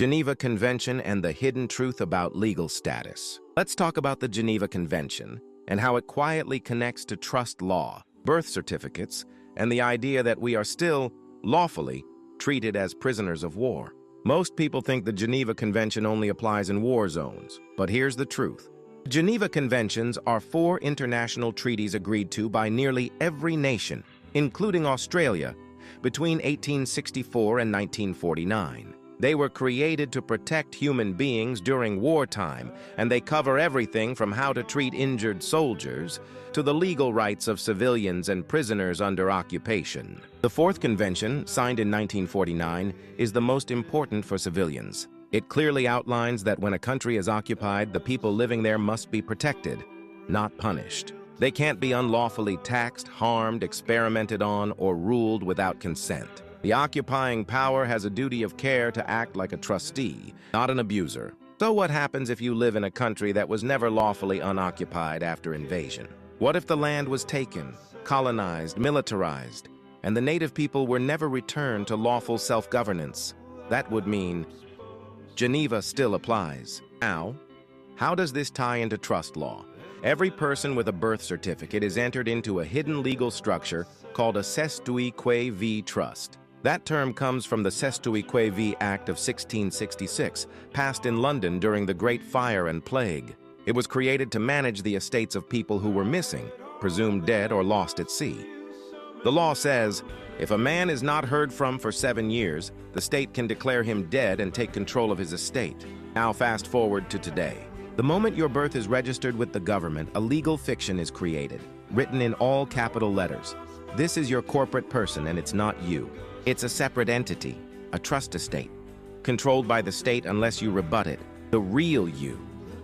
Geneva Convention and the hidden truth about legal status. Let's talk about the Geneva Convention and how it quietly connects to trust law, birth certificates, and the idea that we are still, lawfully, treated as prisoners of war. Most people think the Geneva Convention only applies in war zones, but here's the truth. Geneva Conventions are 4 international treaties agreed to by nearly every nation, including Australia, between 1864 and 1949. They were created to protect human beings during wartime, and they cover everything from how to treat injured soldiers to the legal rights of civilians and prisoners under occupation. The 4th Convention, signed in 1949, is the most important for civilians. It clearly outlines that when a country is occupied, the people living there must be protected, not punished. They can't be unlawfully taxed, harmed, experimented on, or ruled without consent. The occupying power has a duty of care to act like a trustee, not an abuser. So what happens if you live in a country that was never lawfully unoccupied after invasion? What if the land was taken, colonized, militarized, and the native people were never returned to lawful self-governance? That would mean Geneva still applies. Now, how does this tie into trust law? Every person with a birth certificate is entered into a hidden legal structure called a cestui que vie trust. That term comes from the Cestui Que Vie Act of 1666, passed in London during the Great Fire and Plague. It was created to manage the estates of people who were missing, presumed dead or lost at sea. The law says, if a man is not heard from for 7 years, the state can declare him dead and take control of his estate. Now fast forward to today. The moment your birth is registered with the government, a legal fiction is created, written in all capital letters. This is your corporate person and it's not you. It's a separate entity, a trust estate, controlled by the state unless you rebut it. The real you,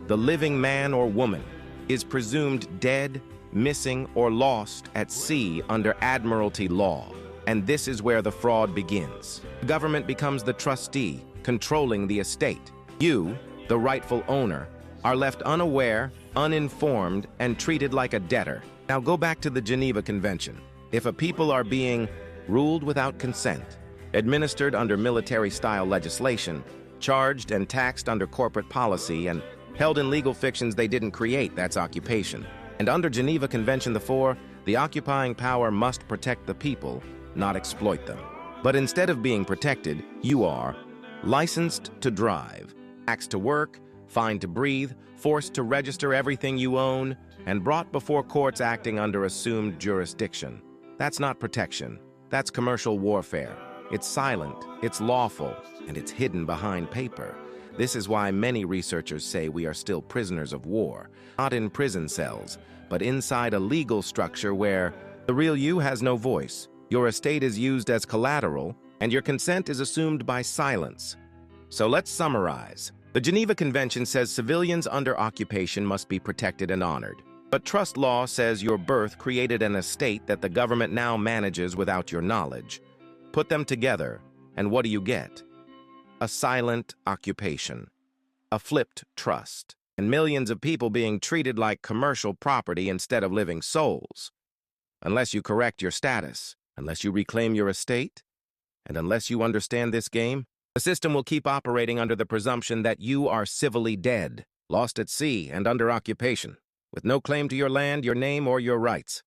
the living man or woman, is presumed dead, missing, or lost at sea under admiralty law. And this is where the fraud begins. The government becomes the trustee, controlling the estate. You, the rightful owner, are left unaware, uninformed, and treated like a debtor. Now go back to the Geneva Convention. If a people are being ruled without consent, administered under military-style legislation, charged and taxed under corporate policy, and held in legal fictions they didn't create, that's occupation. And under Geneva Convention the 4, the occupying power must protect the people, not exploit them. But instead of being protected, you are licensed to drive, taxed to work, fined to breathe, forced to register everything you own, and brought before courts acting under assumed jurisdiction. That's not protection. That's commercial warfare. It's silent, it's lawful, and it's hidden behind paper. This is why many researchers say we are still prisoners of war, not in prison cells, but inside a legal structure where the real you has no voice, your estate is used as collateral, and your consent is assumed by silence. So let's summarize. The Geneva Convention says civilians under occupation must be protected and honored. But trust law says your birth created an estate that the government now manages without your knowledge. Put them together, and what do you get? A silent occupation, a flipped trust, and millions of people being treated like commercial property instead of living souls. Unless you correct your status, unless you reclaim your estate, and unless you understand this game, the system will keep operating under the presumption that you are civilly dead, lost at sea and under occupation, with no claim to your land, your name, or your rights.